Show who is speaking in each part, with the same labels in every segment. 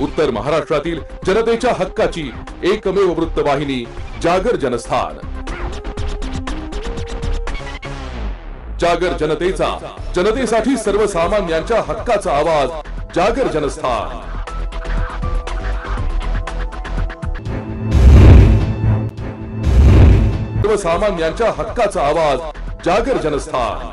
Speaker 1: उत्तर महाराष्ट्रातील जनतेच्या हक्काची एकमेव वृत्तवाहिनी जागर जनस्थान। जागर जनतेचा, जनतेसाठी सर्वसामान्यांच्या हक्काचा आवाज जागर जनस्थान। सर्वसामान्यांच्या हक्काचा आवाज जागर जनस्थान।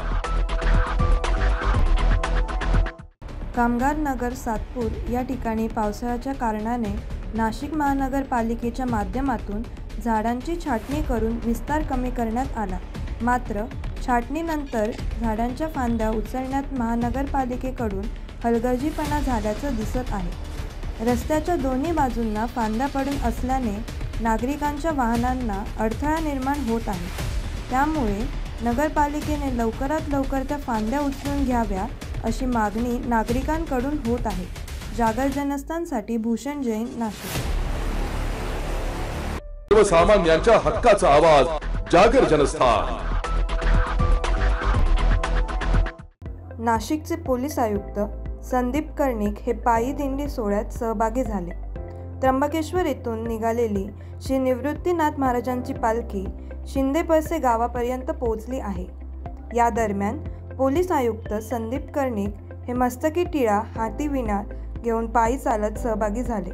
Speaker 2: कामगार नगर सातपूर या ठिकाणी पावसाळ्याच्या कारणाने नाशिक महानगरपालिकेच्या माध्यमातून झाडांची छाटणी करून विस्तार कमी करण्यात आला। मात्र छाटणीनंतर झाडांच्या फांद्या उचलण्यात महानगरपालिकेकडून हलगर्जीपणा झाल्याचं दिसत आहे। रस्त्याच्या दोन्ही बाजूंना फांद्या पडून असल्याने नागरिकांच्या वाहनांना अडथळा निर्माण होत आहे। त्यामुळे नगरपालिकेने लवकरात लवकर त्या फांद्या उचलून घ्याव्या अशी मागणी नागरिकांकडून होत आहे। जागर जनस्थानसाठी भूषण जैन, नाशिक।
Speaker 1: सर्वसामान्यांच्या हक्काचा आवाज जागर जनस्थान।
Speaker 2: नाशिकचे पोलीस आयुक्त संदीप कर्णिक हे पायी दिंडी सोहळ्यात सहभागी झाले। त्र्यंबकेश्वर येथून निघालेली श्री निवृत्तीनाथ महाराजांची पालखी शिंदेपळसे गावापर्यंत पोहोचली आहे। या दरम्यान पोलीस आयुक्त संदीप कर्णिक हे मस्तकी टिळा, हाती विणा घेऊन पायी चालत सहभागी झाले।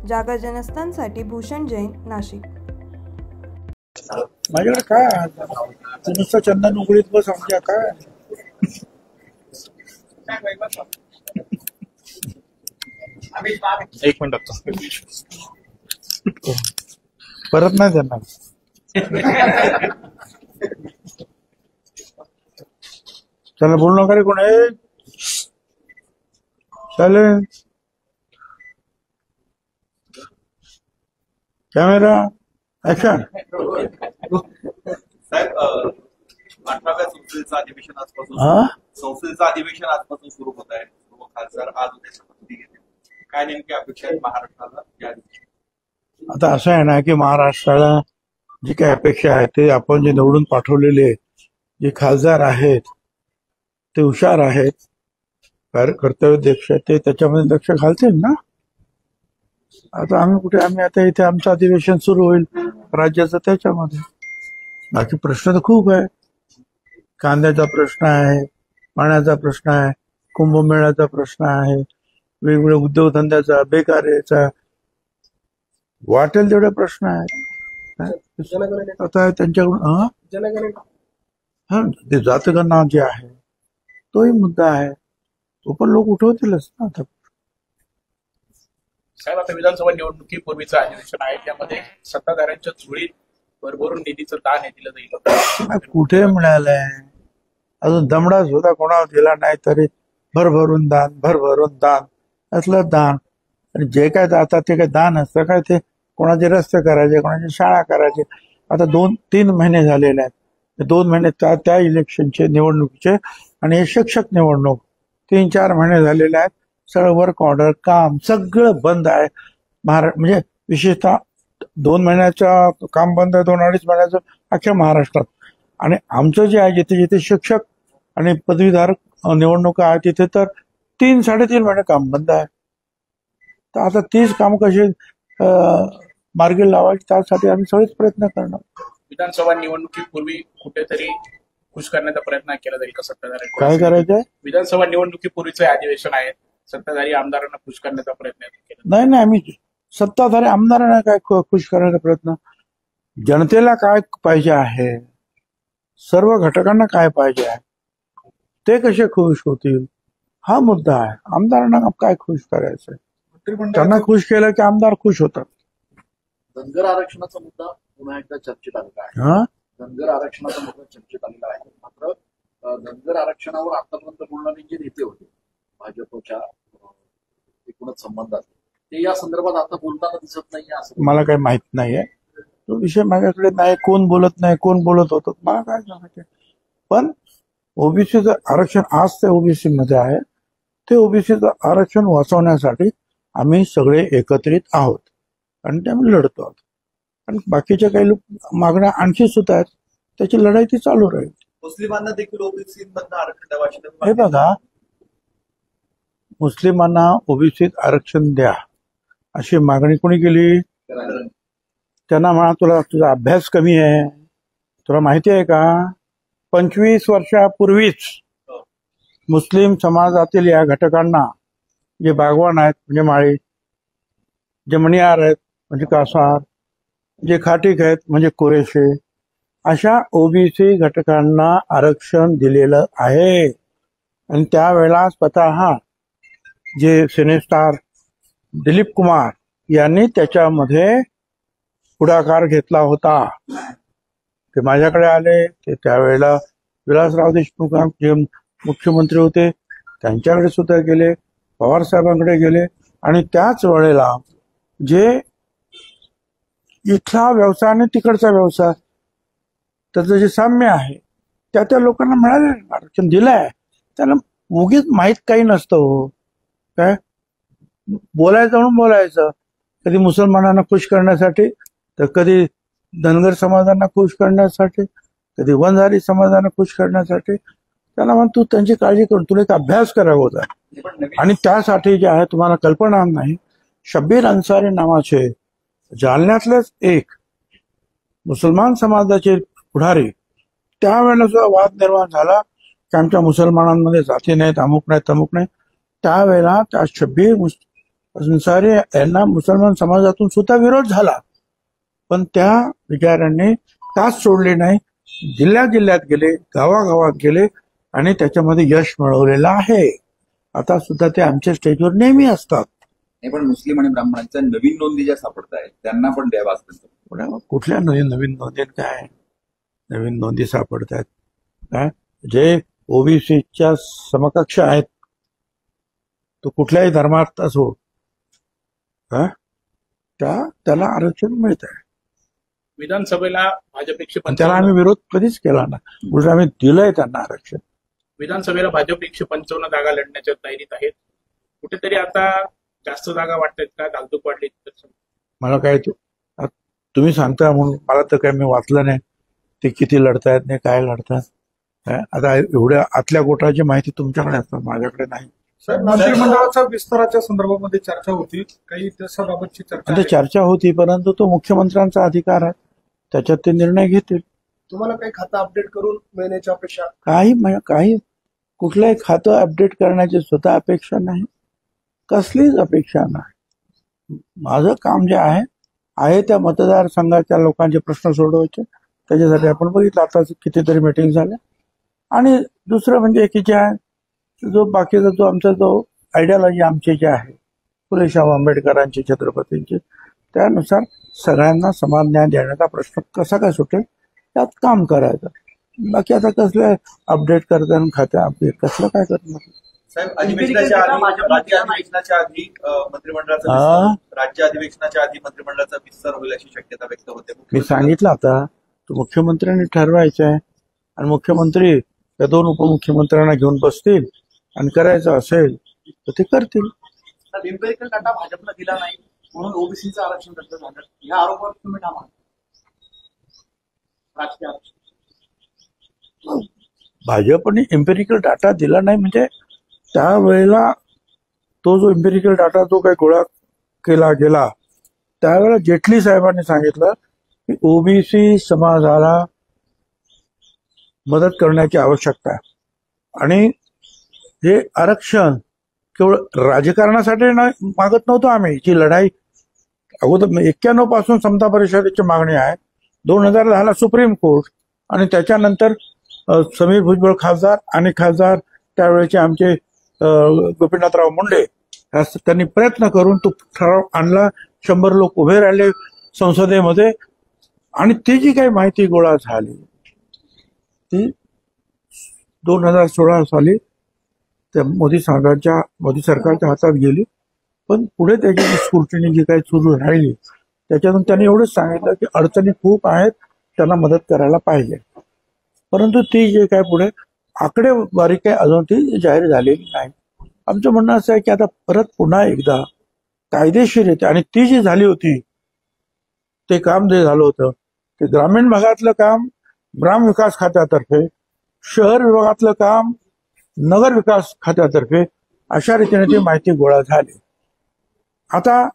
Speaker 2: जागर जनस्थानसाठी भूषण जैन, नाशिक।
Speaker 3: माझ्याकडे काय नुसतं चंदन उघडीत बस आमच्या काय
Speaker 4: एक मिनिट
Speaker 3: परत नाही देणार। चला बोलू नका रे कोण आहे। चालेल कॅमेरा ऍक्शन।
Speaker 4: साहेब 18व्या संसदेचं अधिवेशन आजपासून सुरू होत आहे। खासदार आज उद्या शपथ घेतील, काय नेमकी अपेक्षा आहे महाराष्ट्राला या दिवशी?
Speaker 3: आता असं आहे ना की महाराष्ट्राला जी काही अपेक्षा आहे ते आपण जे निवडून पाठवलेले जे खासदार आहेत ते हुशार आहेत, कर्तव्यदक्ष, ते त्याच्यामध्ये लक्ष घालतील ना। आता आम्ही आता इथे आमचं अधिवेशन सुरू होईल राज्याचं, त्याच्यामध्ये बाकी प्रश्न तर खूप आहे। कांद्याचा प्रश्न आहे, पाण्याचा प्रश्न आहे, कुंभमेळ्याचा प्रश्न आहे, वेगवेगळ्या उद्योगधंद्याचा, बेकारीचा, वाटेल तेवढे प्रश्न आहेत। आता त्यांच्याकडून ते जातगणना जे आहे तोही मुद्दा आहे, तो पण लोक उठवतीलच ना। आता
Speaker 4: साहेब आता विधानसभा निवडणुकीपूर्वीचं अधिवेशन आहे, त्यामध्ये सत्ताधाऱ्यांच्या झोळीत भरभरून निधीचं दान हे दिलं जाईल।
Speaker 3: कुठे मिळालंय? अजून दमडा सुद्धा कोणाला दिला नाही तरी भरभरून दान असलं दान। आणि जे काय आता ते काय दान असतं काय? ते कोणाचे रस्ते करायचे, कोणाची शाळा करायचे। आता 2-3 महिने झालेले आहेत, 2 महिने त्या इलेक्शनचे, निवडणुकीचे, आणि हे शिक्षक निवडणूक 3-4 महिने झालेले आहेत। सगळं वर्क ऑर्डर काम सगळं बंद आहे म्हणजे विशेषतः 2 महिन्याचं काम बंद आहे, 2-2.5 महिन्याचं अख्ख्या महाराष्ट्रात। आणि आमचं जे आहे जिथे जिथे शिक्षक आणि पदवीधारक निवडणुका आहे तिथे तर 3-3.5 महिने काम बंद आहे। तर आता 30 काम कसे मार्गी लावायचे त्यासाठी आम्ही सगळेच प्रयत्न करणार।
Speaker 4: विधानसभा निवडणुकीपूर्वी कुठेतरी खुश करण्याचा प्रयत्न केला जाईल का सत्ताधारी?
Speaker 3: काय करायचंय?
Speaker 4: विधानसभा निवडणुकीपूर्वीचं अधिवेशन आहे, सत्ताधारी आमदारांना खुश करण्याचा प्रयत्न केला?
Speaker 3: नाही, आम्ही सत्ताधारी आमदारांना काय खुश करण्याचा प्रयत्न, जनतेला काय पाहिजे आहे, सर्व घटकांना काय पाहिजे आहे, ते कसे खुश होतील हा मुद्दा आहे। आमदारांना काय खुश करायचंय? त्यांना खुश केलं की आमदार खुश होतात।
Speaker 5: धनगर आरक्षणाचा मुद्दा पुन्हा एकदा चर्चेत आलेला आहे। धनगर आरक्षणाचा मुद्दा चर्चेत आलेला आहे, मात्र धनगर आरक्षणावर आतापर्यंत बोलणारे जे नेते होते भाजपच्या एकूणच संबंधात, ते या संदर्भात आता बोलताना दिसत नाहीये असं
Speaker 3: मला काही माहित नाहीये। तो विषय माझ्याकडे नाही, कोण बोलत नाही, कोण बोलत होतं मला काय सांगायचं। पण ओबीसीचं आरक्षण आज ते ओबीसी मध्ये आहे, ते ओबीसीचं आरक्षण वाचवण्यासाठी आम्ही सगळे एकत्रित आहोत आणि ते आम्ही लढतो आहोत। आणि बाकीच्या काही मागण्या आणखी सुद्धा आहेत, त्याची लढाई ती चालू राहील।
Speaker 4: मुस्लिमांना देखील ओबीसीमधनं आरक्षण द्यावं,
Speaker 3: हे बघा, मुस्लिमांना ओबीसीत आरक्षण द्या अशी मागणी कोणी केली? त्यांना म्हणा तुझा अभ्यास कमी आहे. तुला माहिती आहे का 25 वर्षापूर्वीच मुस्लिम समाजातील या घटकांना, जे बागवान आहेत म्हणजे माळी, जे मणियार आहेत म्हणजे कासार, जे खाटीक आहेत म्हणजे कुरेशी, अशा ओबीसी घटकांना आरक्षण दिलेलं आहे. आणि त्यावेळेला स्वतः जे सिनेस्टार दिलीप कुमार यांनी त्याच्यामध्ये पुढाकार घेतला होता. ते माझ्याकडे आले, ते त्यावेळेला विलासराव देशमुख जे मुख्यमंत्री होते त्यांच्याकडे सुद्धा गेले, पवार साहेबांकडे गेले. आणि त्याच वेळेला जे इथला व्यवसाय आणि तिकडचा व्यवसाय त्याचं जे साम्य आहे त्या लोकांना मिळाले, आरक्षण दिलंय. त्याला उगीच माहीत काही नसतं हो. काय बोलायचं म्हणून बोलायचं, कधी मुसलमानांना खुश करण्यासाठी, तर कधी धनगर समाजांना खुश करण्यासाठी, कधी वंजारी समाजांना खुश करण्यासाठी. त्याला म्हण तू त्यांची काळजी करून तुला एक अभ्यास करावा होता. आणि त्यासाठी जे आहे तुम्हाला कल्पना नाही, शब्बीर अन्सारी नावाचे जालन्यातलेच एक मुसलमान समाजाचे पुढारी, त्यावेळेला सुद्धा वाद निर्माण झाला की आमच्या मुसलमानांमध्ये जाती नाहीत, अमुक नाही तमुक नाही. त्यावेळेला त्या शब्बीर अन्सारी यांना मुसलमान समाजातून सुद्धा विरोध झाला. पण त्या विचारांनी कास सोडली नाही, जिल्ह्यात गेले, गावागावात गेले आणि त्याच्यामध्ये यश मिळवलेलं आहे. आता सुद्धा ते आमच्या स्टेजवर नेहमी असतात.
Speaker 6: नाही, पण मुस्लिम आणि ब्राह्मणांच्या नवीन नोंदी ज्या सापडत आहेत त्यांना पण द्यावा असतं.
Speaker 3: कुठल्या नवीन नोंदी काय नवीन नोंदी सापडत आहेत? काय जे ओबीसीच्या समकक्ष आहेत, तो कुठल्याही धर्मात असो, त्याला आरक्षण मिळत आहे.
Speaker 4: विधानसभेला भाजपचे
Speaker 3: त्याला आम्ही विरोध कधीच केला ना, उलट आम्ही दिलंय त्यांना आरक्षण.
Speaker 4: विधानसभेला भाजप 155 जागा लढण्याच्या तयारीत आहेत. कुठेतरी आता जास्त जागा वाटतात का? धाकधूक वाढली?
Speaker 3: मला काय तुम्ही सांगता म्हणून मला तर काय मी वाचलं नाही ते किती लढतायत नाही काय लढतात. आता एवढ्या आतल्या गोटाची माहिती तुमच्याकडे असतात, माझ्याकडे नाही.
Speaker 7: मंत्रिमंडळाच्या विस्ताराच्या संदर्भामध्ये चर्चा होती, काही त्याबाबतची
Speaker 3: चर्चा होती, परंतु तो मुख्यमंत्र्यांचा अधिकार आहे, त्याच्यात ते निर्णय घेतील.
Speaker 7: तुम्हाला काही खातं अपडेट करून मिळण्याची अपेक्षा?
Speaker 3: काही कुठलंही खातं अपडेट करण्याची स्वतः अपेक्षा नाही, कसलीच अपेक्षा नाही. माझं काम जे आहे त्या मतदारसंघाच्या लोकांचे प्रश्न सोडवायचे. त्याच्यासाठी आपण बघितलं आता कितीतरी मीटिंग झाल्या. आणि दुसरं म्हणजे की जे आहे जो बाकीचा जो आमचा जो आयडियोलॉजी आमची जी आहे फुलेशाह आंबेडकरांची, छत्रपतींची, त्यानुसार सगळ्यांना समान न्याय देण्याचा प्रश्न कसा काय सुटेल त्यात काम करायचं. बाकी आता कसलं अपडेट करताना खात्या अपडेट कसलं काय करणार?
Speaker 6: साहेब, अधिवेशनाच्या आधी राज्य अधिवेशनाच्या आधी मंत्रिमंडळाचा विस्तार होईल अशी शक्यता व्यक्त होते.
Speaker 3: मी सांगितलं आता तो मुख्यमंत्र्यांनी ठरवायचं आहे आणि मुख्यमंत्री त्या 2 उपमुख्यमंत्र्यांना घेऊन बसतील आणि करायचं असेल तर ते करतील.
Speaker 5: एम्पिरिकल डाटा भाजपला दिला नाही म्हणून ओबीसीचं आरक्षण रद्द झालं, या आरोपावर तुम्ही ठाम आहात? राजकीय आरक्षण
Speaker 3: भाजपने एम्पिरिकल डाटा दिला नाही म्हणजे त्यावेळेला तो जो एम्पिरिकल डाटा जो काही गोळा केला गेला त्यावेळेला जेटली साहेबांनी सांगितलं की ओबीसी समाजाला मदत करण्याची आवश्यकता आहे. आणि हे आरक्षण केवळ राजकारणासाठी मागत नव्हतो आम्ही. जी लढाई अगोदर 91 पासून समता परिषदेची मागणी आहे, 2010 सुप्रीम कोर्ट, आणि त्याच्यानंतर समीर भुजबळ खासदार आणि खासदार त्यावेळेचे आमचे गोपीनाथराव मुंडे त्यांनी प्रयत्न करून तो ठराव आणला. 100 लोक उभे राहिले संसदेमध्ये आणि ती जी काही माहिती गोळा झाली ती 2016 साली त्या मोदी सरकारच्या हातात गेली. पण पुढे त्याची स्क्रुटिनी जी काही सुरू राहिली त्याच्यातून त्यांनी एवढंच सांगितलं की अडचणी खूप आहेत, त्यांना मदत करायला पाहिजे. परंतु ती जे काय पुढे आकडेवारी काय अजून ती जाहीर झालेली नाही. आमचं म्हणणं असं आहे की आता परत पुन्हा एकदा कायदेशीर येते. आणि ती जी झाली होती ते काम जे झालं होतं ते ग्रामीण भागातलं काम ग्राम विकास खात्यातर्फे, शहर विभागातलं काम नगर विकास खात्यातर्फे, अशा रीतीने ती माहिती गोळा झाली. आता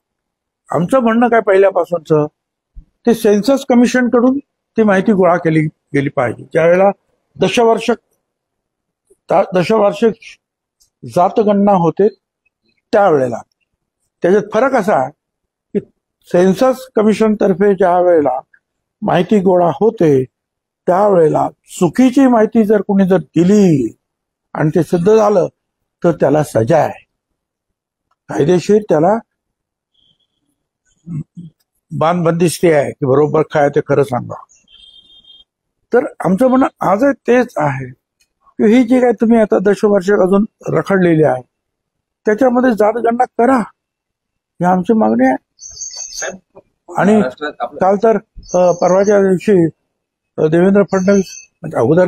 Speaker 3: आमचं म्हणणं काय पहिल्यापासूनच ते सेन्सस कमिशन कडून ती माहिती गोळा केली गेली पाहिजे. ज्यावेळेला दशवार्षिक जातगणना होते त्यावेळेला त्याच्यात फरक असा आहे की सेन्सस कमिशन तर्फे ज्या वेळेला माहिती गोळा होते त्यावेळेला चुकीची माहिती जर कोणी जर दिली आणि ते सिद्ध झालं तर त्याला सजा आहे, कायदेशीर त्याला बांधबंदिस्ती आहे की बरोबर काय ते खरं सांगा. तर आमचं म्हणणं आजही तेच आहे की ही जी काय तुम्ही आता दशवार्षिक अजून रखडलेली आहे त्याच्यामध्ये जातगणना करा, ही आमची मागणी आहे. आणि काल तर परवाच्या दिवशी देवेंद्र फडणवीस म्हणजे अगोदर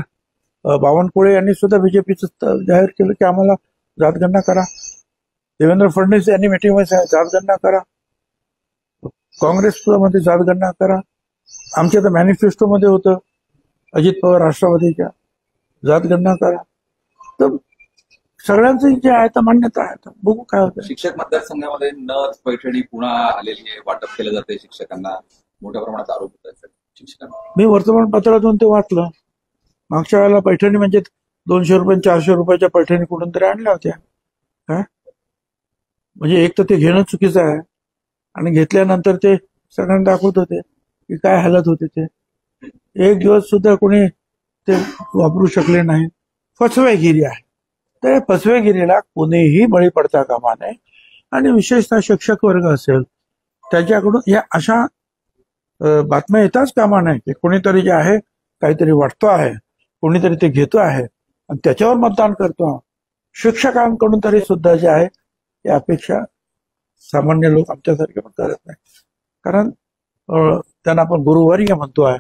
Speaker 3: बावनकुळे यांनी सुद्धा बीजेपीचं जाहीर केलं की आम्हाला जातगणना करा. देवेंद्र फडणवीस यांनी मीटिंगमध्ये जातगणना करा. काँग्रेसमध्ये जातगणना करा. आमच्या तर मॅनिफेस्टोमध्ये होतं अजित पवार राष्ट्रवादीच्या जातगणना करा. तर सगळ्यांचं जे आहे तर मान्यता आहे, तर बघू काय होतं.
Speaker 8: शिक्षक मतदारसंघामध्ये नथ पैठणी पुन्हा आलेली आहे, वाटप केलं जाते शिक्षकांना, मोठ्या प्रमाणात आरोप होत आहेत शिक्षकांना.
Speaker 3: मी वर्तमानपत्रातून ते वाचलं. मागच्या वेळेला पैठणी म्हणजे 200 रुपये 400 रुपयाच्या पैठणी कुठून तरी आणल्या होत्या. काय म्हणजे एक तर ते घेणं चुकीचं आहे आणि घेतल्यानंतर ते सगळ्यांना दाखवत होते की काय हालत होते. ते एक दिवस सुद्धा कोणी ते वापरू शकले नाही. फसवेगिरी आहे. तर फसवेगिरीला कोणीही बळी पडता कामा नये आणि विशेषतः शिक्षक वर्ग असेल त्याच्याकडून या अशा बातम्या येताच कामा नये की कोणीतरी जे आहे काहीतरी वाटतो आहे, कोणीतरी ते घेतो आहे आणि त्याच्यावर मतदान करतो. शिक्षकांकडून तरी सुद्धा जे आहे या अपेक्षा सामान्य लोक आमच्यासारखे पण करत नाही. कारण त्यांना आपण गुरुवर्य म्हणतो आहे.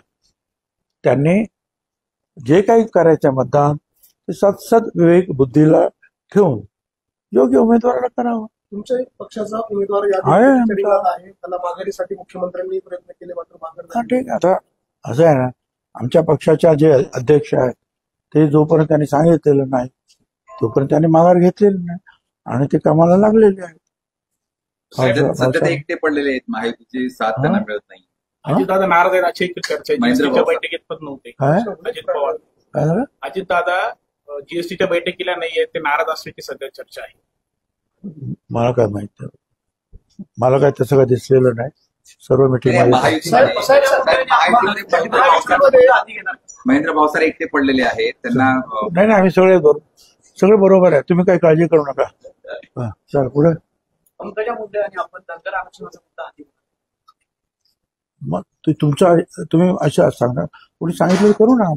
Speaker 3: त्यांनी जे काही करायचं मतदान ते सद विवेक बुद्धीला ठेवून योग्य उमेदवाराला करावं.
Speaker 7: तुमच्या पक्षाचा उमेदवार आहे, त्याला माघारीसाठी मुख्यमंत्र्यांनी प्रयत्न केले मात्र माघार.
Speaker 3: ठीक. आता असं आहे ना, आमच्या पक्षाच्या जे अध्यक्ष आहेत ते जोपर्यंत त्यांनी सांगितलेलं नाही तोपर्यंत त्यांनी माघार घेतलेली नाही आणि ते कामाला लागलेले आहेत.
Speaker 8: सध्या ते एकटे पडलेले आहेत, महायुतीची साथ त्यांना मिळत नाही.
Speaker 4: अजितदादा नाराज आहेत अशी चर्चा जीएसटीच्या बैठकीत पण नव्हते. अजित पवार अजितदादा जीएसटीच्या बैठकीला नाहीये, ते नाराज असल्याची सध्या चर्चा आहे.
Speaker 3: मला काय माहित, मला काय तसं काय दिसलेलं नाही. सर्व मिटिंग
Speaker 8: महेंद्र भावसारे एकटे पडलेले आहेत, त्यांना
Speaker 3: नाही. आम्ही सगळे बरोबर आहे. तुम्ही काही काळजी करू नका. चल पुढे.
Speaker 4: पंकजा मुंडे आणि आपण धनगर आरक्षणाचा मुद्दा आहे.
Speaker 3: मग तुम्ही अशा सांगा, कोणी सांगितलं करू ना.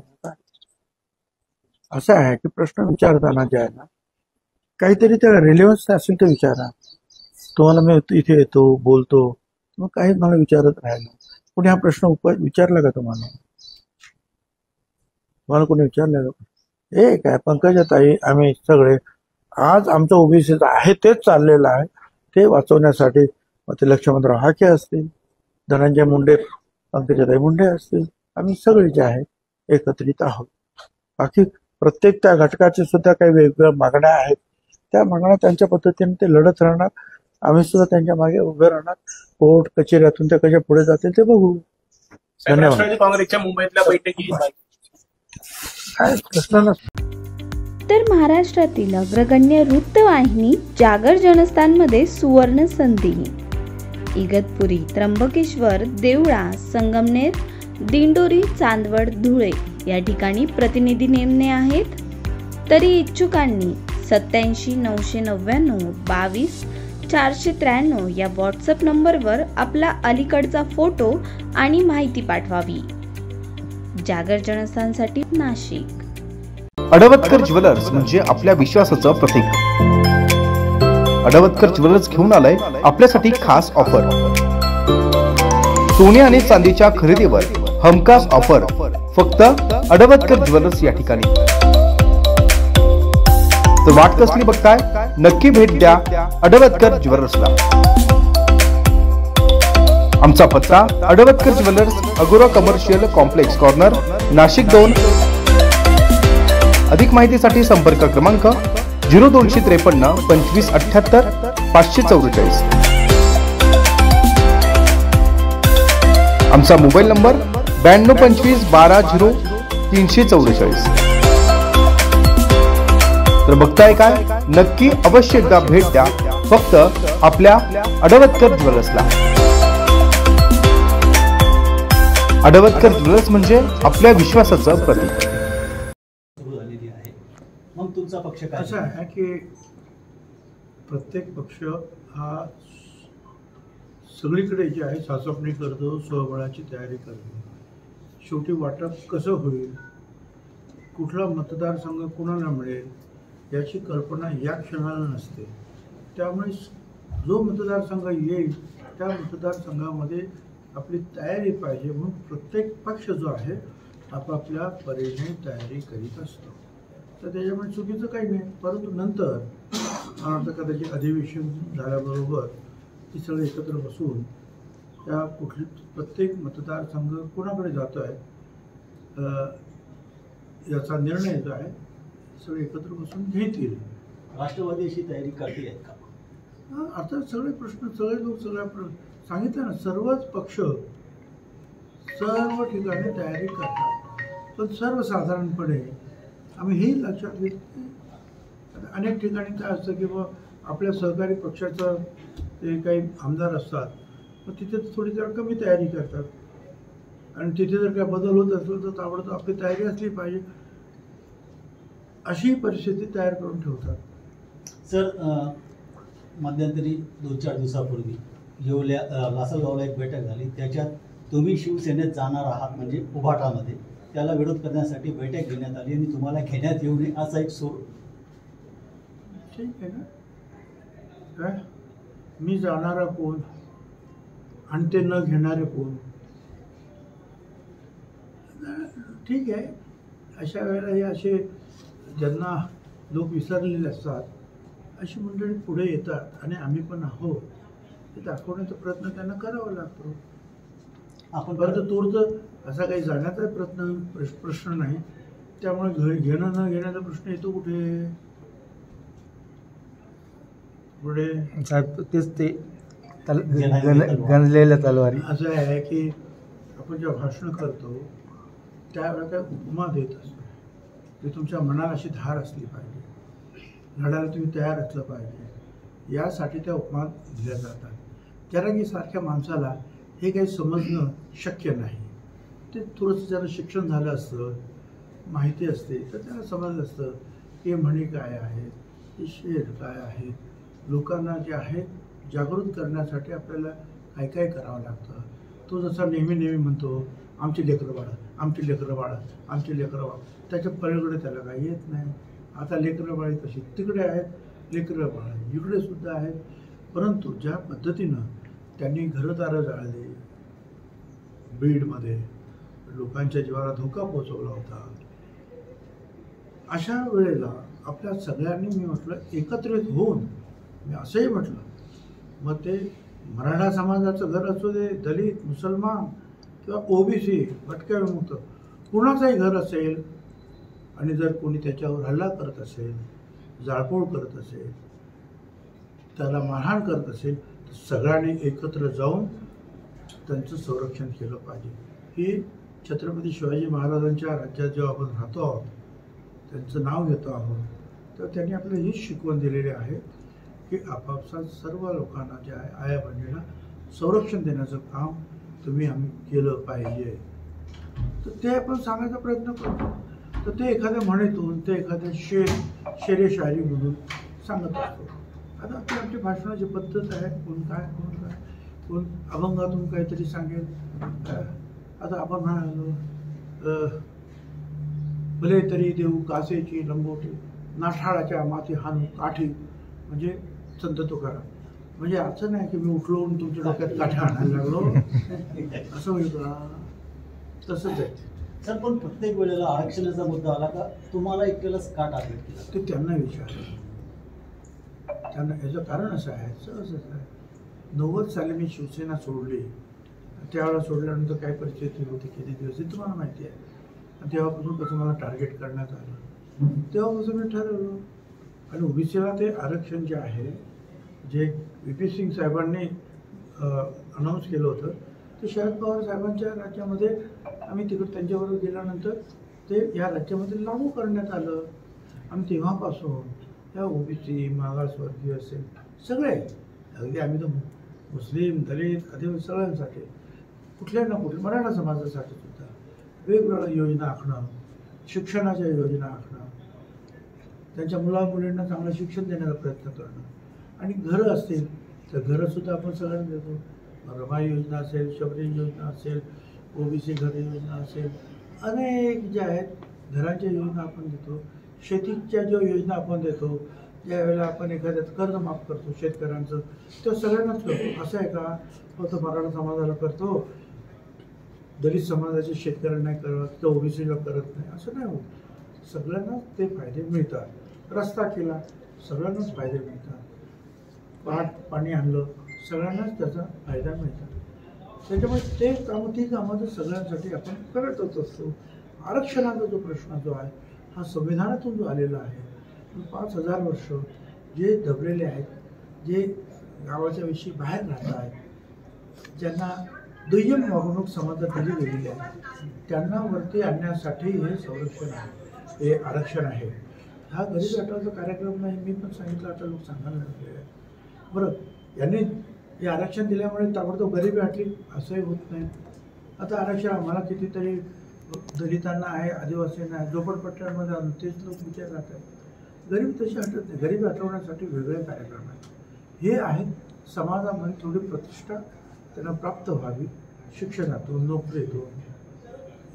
Speaker 3: असं आहे की प्रश्न विचारताना जे आहे ना काहीतरी त्याला रिलेव्हन्स असेल तर विचारा. तुम्हाला मी इथे येतो बोलतो मग काही मला विचारत राहिलं. कोणी हा प्रश्न विचारला का तुम्हाला? कोणी विचारलं का? हे काय पंकजा ताई आम्ही सगळे आज आमचं ओबीसीचं आहे तेच चाललेलं आहे. ते वाचवण्यासाठी मग ते लक्ष्मणराव हाके असतील, धनंजय मुंडे, पंकजाताई मुंडे असतील, आम्ही सगळे जे आहे एकत्रित आहोत. बाकी प्रत्येक त्या घटकाचे सुद्धा काही वेगवेगळ्या मागण्या आहेत. त्या मागण्या त्यांच्या पद्धतीने ते लढत राहणार. आम्ही सुद्धा त्यांच्या मागे उभे राहणार. कोर्ट कचेऱ्यातून ते कशा पुढे जातील ते बघू.
Speaker 4: धन्यवाद. काँग्रेसच्या मुंबईतल्या बैठकी
Speaker 3: काय प्रश्न नसतो.
Speaker 9: तर महाराष्ट्रातील अग्रगण्य वृत्तवाहिनी जागर जनस्थानमध्ये सुवर्ण संधी. इगतपुरी, त्र्यंबकेश्वर, देवळा, संगमनेर, दिंडोरी, चांदवड, धुळे या ठिकाणी प्रतिनिधी नेमणे आहेत. तरी इच्छुकांनी 87 999 22 493 या व्हॉट्सअप नंबरवर आपला अलीकडचा फोटो आणि माहिती पाठवावी. जागर जनस्थानसाठी नाशिक.
Speaker 10: अडवतकर ज्वेलर्स म्हणजे आपल्या विश्वासाचं प्रतीक. अडवतकर ज्वेलर्स घेऊन आलाय आपल्यासाठी खास ऑफर. सोने आणि चांदीच्या खरेदीवर हमखास ऑफर फक्त अडवतकर ज्वेलर्स या ठिकाणी. तर वाट कसली बघताय, नक्की भेट द्या अडवतकर ज्वेलर्सला. आमचा पत्ता अडवतकर ज्वेलर्स, अगोरा कमर्शियल कॉम्प्लेक्स कॉर्नर, नाशिक 2. अधिक माहितीसाठी संपर्क क्रमांक 0253 25 78 544. आमचा मोबाईल नंबर 9225120344. तर बघताय काय, नक्की अवश्य एकदा भेट द्या फक्त आपल्या अडवतकर ज्वेलर्सला. अडवतकर ज्वेलर्स म्हणजे आपल्या विश्वासाचं प्रतीक.
Speaker 11: मग तुमचा पक्ष काय?
Speaker 3: असं आहे की प्रत्येक पक्ष हा सगळीकडे जे आहे चाचपणी करतो, स्वबळाची तयारी करतो. शेवटी वाटप कसं होईल, कुठला मतदारसंघ कुणाला मिळेल याची कल्पना या क्षणाला नसते. त्यामुळे जो मतदारसंघ येईल त्या मतदारसंघामध्ये आपली तयारी पाहिजे म्हणून प्रत्येक पक्ष जो आहे आपापल्या परीने तयारी करीत असतो. तर त्याच्यामुळे चुकीचं काही नाही. परंतु नंतर आता कदाचित अधिवेशन झाल्याबरोबर ती सगळे एकत्र बसून त्या कुठली प्रत्येक मतदारसंघ कोणाकडे जातो आहे याचा निर्णय जो आहे सगळे एकत्र बसून घेतील.
Speaker 11: राष्ट्रवादी अशी तयारी करते आहेत का?
Speaker 3: आता सगळे प्रश्न सगळे लोक सांगितलं ना, सर्वच पक्ष सर्व ठिकाणी तयारी करतात. पण सर्वसाधारणपणे आम्ही हे लक्षात घेतो. अनेक ठिकाणी काय असतं की बा आपल्या सहकारी पक्षाचं ते काही आमदार असतात, मग तिथे थोडी जरा कमी तयारी करतात आणि तिथे जर काय बदल होत असेल तर ताबडतोब आपली तयारी असली पाहिजे अशी परिस्थिती तयार करून ठेवतात.
Speaker 11: सर, मध्यंतरी 2-4 दिवसापूर्वी लासलगावला एक बैठक झाली. त्याच्यात तुम्ही शिवसेनेत जाणार आहात म्हणजे उभाटामध्ये, त्याला विरोध करण्यासाठी बैठक घेण्यात आली आणि तुम्हाला घेण्यात येऊ नये असा एक सूर.
Speaker 3: ठीक आहे ना, काय मी जाणारा कोण आणि ते न घेणारे कोण? ठीक आहे, अशा वेळेला हे असे ज्यांना लोक विसरलेले असतात अशी मंडळी पुढे येतात आणि आम्ही पण आहोत ते दाखवण्याचा प्रयत्न त्यांना करावा लागतो.
Speaker 11: आपण
Speaker 3: परंतु तूर्त असा काही जाण्याचा प्रश्न नाही. त्यामुळे घेणं न घेण्याचा प्रश्न येतो कुठे? पुढे
Speaker 12: तेच ते गणलेल्या तलवारी.
Speaker 3: असं आहे की आपण जेव्हा भाषण करतो त्यावेळेला काय उपमा देत असतो की तुमच्या मनाला अशी धार असली पाहिजे, लढायला तुम्ही तयार असलं पाहिजे, यासाठी त्या उपमा दिल्या जातात. जरांगीसारख्या माणसाला हे काही समजणं शक्य नाही. ते थोडंसं जरा शिक्षण झालं असतं, माहिती असते तर त्याला समजलं असतं की म्हणी काय आहेत, हे शेर काय आहेत. लोकांना जे आहे जागृत करण्यासाठी आपल्याला काय काय करावं लागतं. तो जसा नेहमी म्हणतो आमची लेकरं बाळं, आमची लेकरं बाळं, आमची लेकरं बाळं, त्याच्या पलीकडे त्याला काही येत नाही. आता लेकरं बाळी कशी तिकडे आहेत, लेकरं बाळं इकडे सुद्धा आहेत. परंतु ज्या पद्धतीनं त्यांनी घरदारं जाळली, बीडमध्ये लोकांच्या जीवाला धोका पोचवला होता, अशा वेळेला आपल्या सगळ्यांनी मी म्हटलं एकत्रित होऊन, मी असंही म्हटलं मग ते मराठा समाजाचं घर असू दे, दलित, मुसलमान किंवा ओबीसी, भटक्या विमुक्त कुणाचंही घर असेल आणि जर कोणी त्याच्यावर हल्ला करत असेल, जाळपोळ करत असेल, त्याला मारहाण करत असेल तर सगळ्यांनी एकत्र जाऊन त्यांचं संरक्षण केलं पाहिजे. ही छत्रपती शिवाजी महाराजांच्या राज्यात जेव्हा आपण राहतो आहोत, त्यांचं नाव घेतो आहोत, तर त्यांनी आपल्याला हीच शिकवण दिलेली आहे की आपापसात सर्व लोकांना जे आहे आया बहिणीला संरक्षण देण्याचं काम आम्ही केलं पाहिजे. तर ते आपण सांगायचा प्रयत्न करतो. तर ते एखाद्या म्हणीतून, ते एखाद्या शेरे शायरीमधून सांगत असतो. आता आपली आमची भाषणाची पद्धत आहे, कोण काय कोण अभंगातून काहीतरी सांगेल. आता आपण म्हणालो भले तरी देऊ कासेची लंगोटी, नाठाळाच्या माती हाणू काठी, म्हणजे संत तुकाराम. म्हणजे असं नाही की मी उठलो तुमच्या डोक्यात काठ्या आणायला लागलो असं होईल का? तसंच आहे
Speaker 11: सर. पण प्रत्येक वेळेला आरक्षणाचा मुद्दा आला का तुम्हाला एकट्यालाच का टार्गेट केलं?
Speaker 3: ते त्यांना विचारलं. त्यांना याचं कारण असं आहे, सहजच आहे. 90 साली मी शिवसेना सोडली. त्यावेळेला सोडल्यानंतर काय परिस्थिती होती, किती दिवस हे तुम्हाला माहिती आहे. आणि तेव्हापासून कसं मला टार्गेट करण्यात आलं, तेव्हापासून मी ठरवलं. आणि ओबीसीला ते आरक्षण जे आहे, जे व्ही पी सिंग साहेबांनी अनाऊन्स केलं होतं, ते शरद पवार साहेबांच्या राज्यामध्ये आम्ही तिकडे त्यांच्याबरोबर गेल्यानंतर ते या राज्यामध्ये लागू करण्यात आलं. आम्ही तेव्हापासून त्या ओबीसी मागासवर्गीय असेल सगळे, अगदी आम्ही तर मुस्लिम दलित आदिवासी सगळ्यांसाठी कुठल्या ना कुठल्या मराठा समाजासाठी सुद्धा वेगवेगळ्या योजना आखणं, शिक्षणाच्या योजना आखणं, त्यांच्या मुलामुलींना चांगलं शिक्षण देण्याचा प्रयत्न करणं आणि घरं असतील तर घरंसुद्धा आपण सगळ्यांना देतो. रमाई योजना असेल, शबरी योजना असेल, ओबीसी घर योजना असेल, अनेक ज्या आहेत घरांच्या योजना आपण देतो. शेतीच्या ज्या योजना आपण देतो, ज्या वेळेला आपण एखाद्याचं कर्ज माफ करतो शेतकऱ्यांचं, ते सगळ्यांनाच करतो. असं आहे का फक्त मराठा समाजाला करतो, दलित समाजाच्या शेतकऱ्यांना नाही करत, तर ओबीसीला करत नाही, असं नाही होत. सगळ्यांनाच ते फायदे मिळतात. रस्ता केला सगळ्यांनाच फायदे मिळतात. पाणी आणलं सगळ्यांनाच त्याचा फायदा मिळतात. त्याच्यामुळे ते कामं ती कामं तर सगळ्यांसाठी आपण करतच असतो. आरक्षणाचा जो प्रश्न जो आहे हा संविधानातून जो आलेला आहे, 5000 वर्ष जे दबलेले आहेत, जे गावाच्या विषयी बाहेर राहत आहेत, ज्यांना दुय्यम वागणूक समाजात दिली गेलेली आहे, त्यांना वरती आणण्यासाठी हे संरक्षण आहे, हे आरक्षण आहे. हा गरीब हटावचा कार्यक्रम नाही, मी पण सांगितलं, आता लोक सांगायला लागले आहे. बरं, यांनी हे आरक्षण दिल्यामुळे ताबडतोब गरिबी हटली असंही होत नाही. आता आरक्षण आम्हाला कितीतरी दलितांना आहे, आदिवासींना आहे, झोपडपट्ट्यांमध्ये आणून तेच लोक विचार करत आहेत. गरीब तशी हटत नाही. गरीबी हटवण्यासाठी वेगळे कार्यक्रम आहेत. हे आहेत समाजामध्ये थोडी प्रतिष्ठा त्यांना प्राप्त व्हावी, शिक्षणातून, नोकरीतून,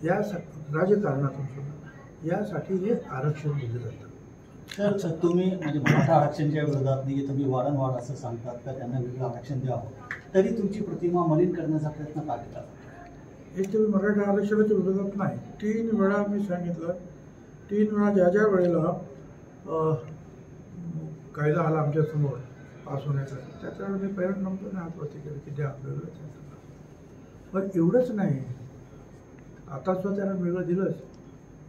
Speaker 3: या राजकारणातून सुद्धा, यासाठी हे आरक्षण दिलं जातं.
Speaker 11: तर तुम्ही म्हणजे मराठा आरक्षणच्या विरोधात नाही, तुम्ही वारंवार असं सांगतात का त्यांना वेगळं आरक्षण द्यावं, तरी तुमची प्रतिमा मलिन करण्याचा प्रयत्न का केला?
Speaker 3: हे तुम्ही मराठा आरक्षणाच्या विरोधात नाही. 3 वेळा मी सांगितलं, 3 वेळा ज्या ज्या वेळेला कायदा आला आमच्यासमोर पास होण्याचा, त्याच्यावेळेला मी पहिल्या नंबरने हातवरती केलं की द्या वेगळं. पण एवढंच नाही, आता सुद्धा त्यांना वेगळं दिलंच,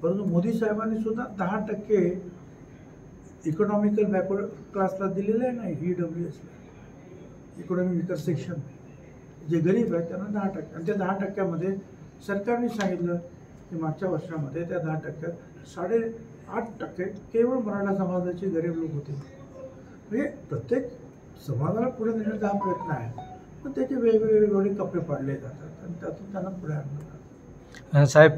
Speaker 3: परंतु मोदी साहेबांनी सुद्धा 10% इकॉनॉमिकल बॅकवर्ड क्लासला दिलेलं आहे. नाही, EWSला, इकॉनॉमिक विकर सेक्शन, जे गरीब आहेत त्यांना 10%. आणि त्या 10%मध्ये सरकारने सांगितलं की मागच्या वर्षामध्ये त्या 10%त 8.5% केवळ मराठा समाजाचे गरीब लोक होते. म्हणजे प्रत्येक समाजाला पुढे नेण्याचा हा प्रयत्न आहे, पण त्याचे वेगवेगळे कप्पे पाडले जातात आणि त्यातून त्यांना पुढे आणलं जातं.
Speaker 10: साहेब,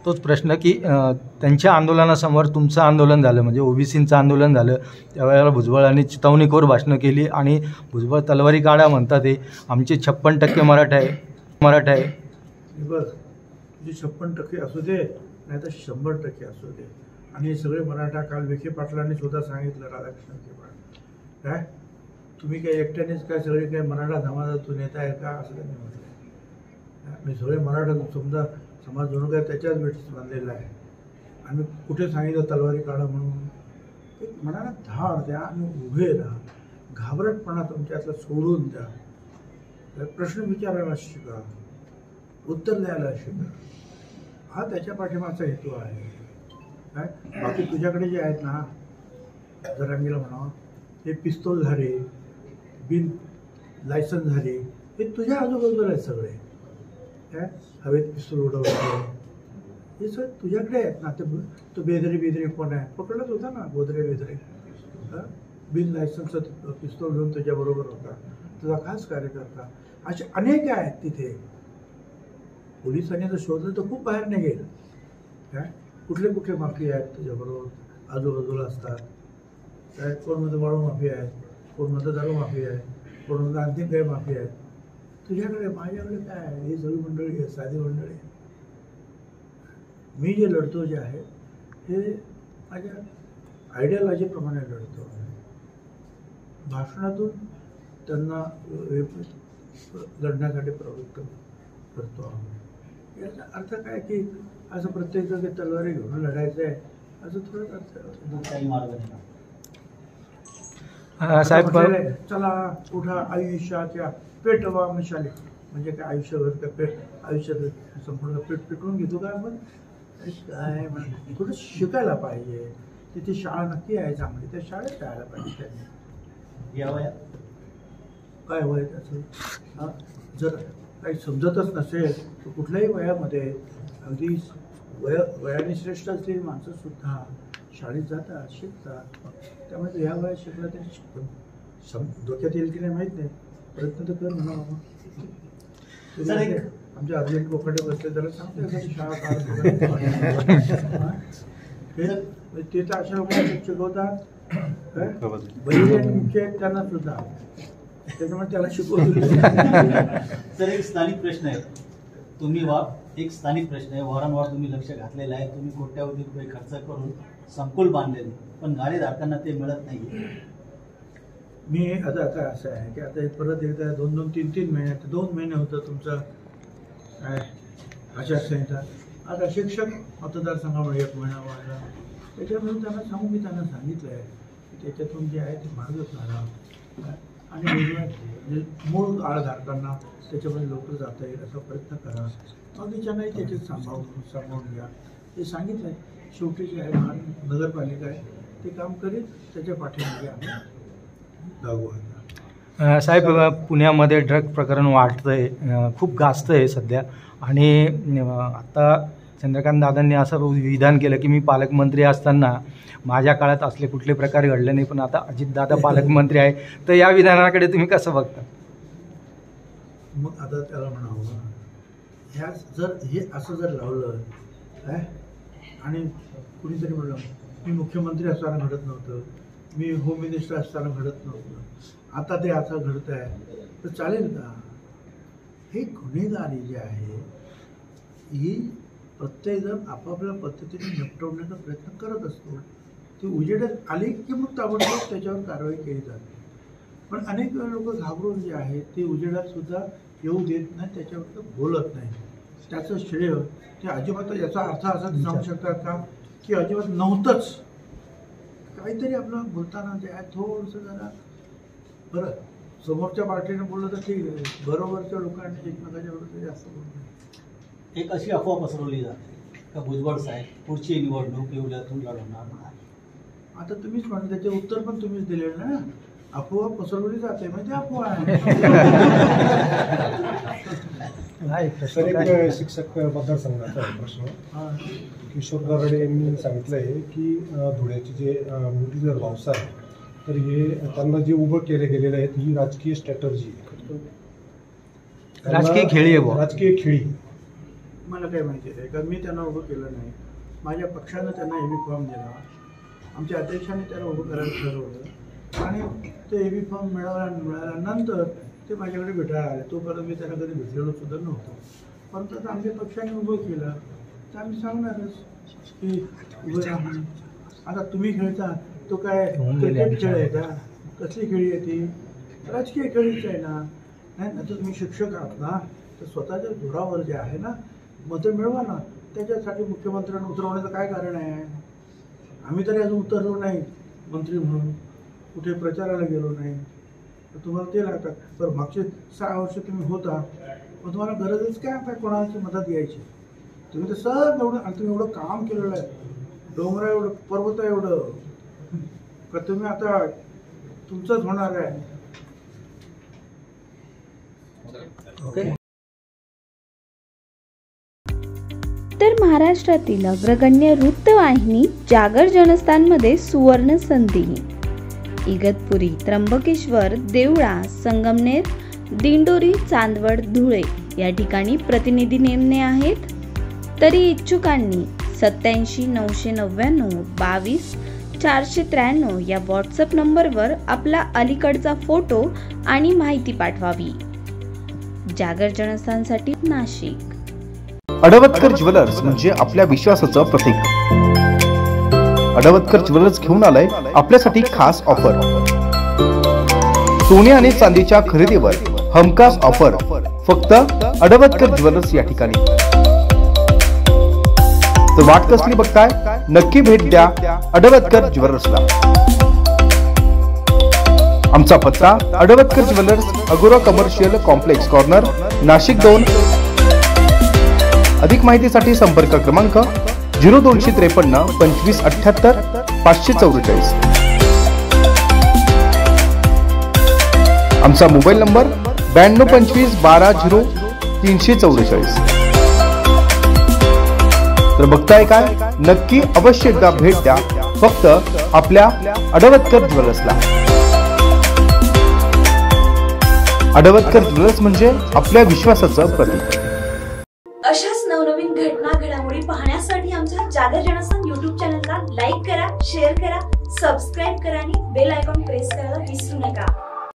Speaker 10: तोच प्रश्न की त्यांच्या आंदोलनासमोर तुमचं आंदोलन झालं, म्हणजे ओबीसींचं आंदोलन झालं, त्यावेळेला भुजबळांनी चितवणीखोर भाषणं केली आणि भुजबळ तलवारी काढा म्हणतात. ते आमचे 56% मराठा आहे.
Speaker 3: बघ, तुझे 56% असू दे, नाही तर 100% असू दे. आणि हे सगळे मराठा, काल विखे पाटलांनी सुद्धा सांगितलं, राधाकृष्ण काय तुम्ही काय एकट्यानेच काय सगळे काय मराठा समाजातून येत आहे का, असं त्यांनी म्हटलं. मी सगळे मराठा समजा समाज जणू काय त्याच्याच भेटीस बांधलेला आहे. आम्ही कुठे सांगितलं तलवारी काढा म्हणून? एक मनाला धार द्या आणि उभे राहा. घाबरटपणा तुमच्यातला सोडून द्या. प्रश्न विचारायला शिका, उत्तर द्यायला शिका. हा त्याच्या पाठीमागचा हेतू आहे. काय बाकी तुझ्याकडे जे आहेत ना, जरांगीला म्हणावं, हे पिस्तूलधारे, बिन लायसन्सधारे, हे तुझ्या आजूबाजूला आहेत सगळे. काय हवेत पिस्तूल उडवलं, हे सगळं तुझ्याकडे आहेत ना. तो बेदरी कोण आहे, पकडलाच होता ना, बेदरे बिन लायसन्सचं पिस्तूल घेऊन तुझ्याबरोबर होता, तुझा खास कार्यकर्ता. असे अनेक आहेत तिथे. पोलिसांनी जर शोधलं तर खूप बाहेर निघेल. काय कुठले माफिया आहेत तुझ्याबरोबर आजूबाजूला असतात. काय कोण म्हणतं वाळू माफिया आहेत, कोण म्हणतं दारू माफिया आहे, कोण म्हणतं आणखीन काही माफिया आहेत. तुझ्याकडे माझ्याकडे काय आहे, ही सगळी मंडळी आहे, साधी मंडळी. मी जे लढतो जे आहे हे माझ्या आयडियॉलॉजीप्रमाणे लढतो. भाषणातून त्यांना लढण्यासाठी प्रवृत्त करतो. याचा अर्थ काय की असं प्रत्येक जागी तलवारी घेऊन लढायचं आहे असं थोडं अर्थ.
Speaker 11: काही मार्ग
Speaker 10: साहेब,
Speaker 3: चला उठा आयुष्याच्या पेटवा मशाली. म्हणजे काय आयुष्यभर का आयुष्यात संपूर्ण पेटवून घेतो का आपण? काय म्हणजे थोडं शिकायला पाहिजे. तिथे शाळा नक्की आहे चांगली, त्या शाळेत जायला पाहिजे त्यांनी.
Speaker 11: या वयात
Speaker 3: काय वय त्याचं? जर काही समजतच नसेल तर कुठल्याही वयामध्ये अगदी वयाने श्रेष्ठ असलेली माणसं सुद्धा शाळेत जातात, शिकतात. त्यामुळे या वयात शिकला तरी डोक्यात येईल की नाही माहीत नाही, प्रयत्न तर कर म्हणा. आमच्या अर्जंट बोकडे बसले त्याला सांगतो एखादी शाळा ते तर अशा लोकांना शिकवतात. बहिणी आणि मुख्य आहेत त्यांना सुद्धा, त्याच्यामुळे त्याला शिकवतो.
Speaker 11: सर एक स्थानिक प्रश्न आहे, तुम्ही एक स्थानिक प्रश्न आहे, वारंवार तुम्ही लक्ष घातलेलं आहे. तुम्ही कोट्यावधी रुपये खर्च करून संकुल बांधलेले, पण गाडी धारकांना ते मिळत नाही.
Speaker 3: मी आता असं आहे की आता परत एकदा 2-3 महिने, 2 महिने होतं तुमचं काय आचारसंहिता. आता शिक्षक मतदारसंघामुळे 1 महिना वाढला. त्याच्यामुळे त्यांना सांगितलं आहे की त्याच्यातून जे आहे ते मार्ग काढा आणि म्हणजे मूळ आळधारकांना त्याच्यामध्ये लवकर जाता येईल असा प्रयत्न करा. बाकीच्यांनाही त्याच्यात सांभाळून घ्या हे सांगितलं आहे. शेवटी जे आहे नगरपालिका आहे ते काम करीत, त्याच्या पाठीमागे आम्ही लागू आहे.
Speaker 10: साहेब, पुण्यामध्ये ड्रग प्रकरण वाढतंय, खूप गाजतं आहे सध्या. आणि आता चंद्रकांत दादांनी असं विधान केलं की मी पालकमंत्री असताना माझ्या काळात असले कुठले प्रकार घडले नाही, पण आता अजितदादा पालकमंत्री आहे, तर या विधानाकडे तुम्ही कसं बघता?
Speaker 3: मग आता त्याला म्हणावं ह्या हे असं जर लावलं काय आणि कुणीतरी म्हणलं मी मुख्यमंत्री असताना घडत नव्हतं, मी होम मिनिस्टर असताना घडत नव्हतं, आता ते असं घडत आहे, तर चालेल का? हे गुन्हेगारी जी आहे ही प्रत्येकजण आपापल्या पद्धतीने निपटवण्याचा प्रयत्न करत असतो. ती उजेडात आली की मग ताबडतोब त्याच्यावर कारवाई केली जाते. पण अनेक लोक घाबरून जे आहेत ते उजेडात सुद्धा येऊ देत नाही, त्याच्यावर बोलत नाही. त्याचं श्रेय ते अजिबात याचा अर्थ असा सांगू शकतात का की अजिबात नव्हतंच. काहीतरी आपलं बोलताना जे आहे थोडंसं जरा बरं समोरच्या पार्टीने बोललं तर ठीक आहे, बरोबरच्या लोकांनी एकमेकाच्या बरोबर जास्त बोललं.
Speaker 11: एक अशी अफवा पसरवली जाते का भुजबळ साहेब पुढची निवडणूक येवल्यातून लढवणार. आता
Speaker 3: तुम्हीच म्हणा, त्याचे उत्तर पण तुम्हीच दिलेलं ना. अफवा पसरवली जाते म्हणजे अफवा आहे.
Speaker 7: सर एक शिक्षक मतदारसंघाचा प्रश्न, किशोर दराडे यांनी सांगितलं आहे की धुळ्याचे जे मुरलीधर भावसा आहे तर हे त्यांना जे उभं केले गेलेले आहेत ही राजकीय स्ट्रॅटर्जी आहे,
Speaker 10: राजकीय खेळी आहे.
Speaker 7: राजकीय खेळी
Speaker 3: मला काय माहिती आहे, कारण मी त्यांना उभं केलं नाही. माझ्या पक्षानं त्यांना एबी फॉर्म दिला, आमच्या अध्यक्षाने त्यांना उभं करायला ठरवलं आणि ते एबी फॉर्म मिळाल्यानंतर ते माझ्याकडे भेटायला आले. तोपर्यंत मी त्यांना कधी भेटलेलो सुद्धा नव्हतो. परंतु आता आमच्या पक्षाने उभं केलं तर आम्ही सांगणारच की उभं राहा. आता तुम्ही खेळता तो काय क्रिकेट खेळ आहे का? कसली खेळी आहे ती? राजकीय खेळीच आहे ना. नाही ना, तर तुम्ही शिक्षक आहात ना, तर स्वतःच्या जोरावर जे आहे ना मतं मिळवा ना. त्याच्यासाठी मुख्यमंत्र्यांना उतरवण्याचं काय कारण आहे? आम्ही तरी अजून उतरलो नाही मंत्री म्हणून, कुठे प्रचाराला गेलो नाही, तर तुम्हाला ते लागतात. तर मागचे 6 वर्ष तुम्ही होता, मग तुम्हाला गरजच काय काय कोणाची मदत घ्यायची? तुम्ही तर सर एवढं आणि तुम्ही एवढं काम केलेलं आहे, डोंगरा एवढं पर्वत एवढं, का तुम्ही आता तुमचंच होणार आहे?
Speaker 10: ओके.
Speaker 9: तर महाराष्ट्रातील अग्रगण्य वृत्तवाहिनी जागर जनस्थानमध्ये सुवर्ण संधी. इगतपुरी, त्र्यंबकेश्वर, देवळा, संगमनेर, दिंडोरी, चांदवड, धुळे या ठिकाणी प्रतिनिधी नेमणे आहेत. तरी इच्छुकांनी 87 999 22 493 या व्हॉट्सअप नंबरवर आपला अलीकडचा फोटो आणि माहिती पाठवावी. जागर जनस्थानसाठी नाशिक.
Speaker 12: अडवतकर ज्वेलर्स म्हणजे आपल्या विश्वासाचं प्रतीक. अडवतकर ज्वेलर्स घेऊन आलंय आपल्यासाठी खास ऑफर. सोने आणि चांदीच्या खरेदीवर हमखास ऑफर फक्त अडवतकर ज्वेलर्स या ठिकाणी. तर वाट कसली बघताय? नक्की भेट द्या अडवतकर ज्वेलर्सला. आमचा पत्ता अडवतकर ज्वेलर्स, अगोरा कमर्शियल कॉम्प्लेक्स कॉर्नर, नाशिक 2. अधिक माहितीसाठी संपर्क क्रमांक 0253 25 78 544. आमचा मोबाईल नंबर 92 25 12 0 344. तर बघताय काय, नक्की अवश्य एकदा भेट द्या फक्त आपल्या अडवतकर ज्वेलर्सला. अडवतकर ज्वेलर्स म्हणजे आपल्या विश्वासाचं प्रतीक.
Speaker 13: अशाच नवनवीन घटना घडामोडी पाहण्यासाठी आमच्या जागर जनस्थान YouTube चॅनलला लाईक करा, शेअर करा, सबस्क्राईब करा आणि बेल आयकॉन प्रेस करायला विसरू नका.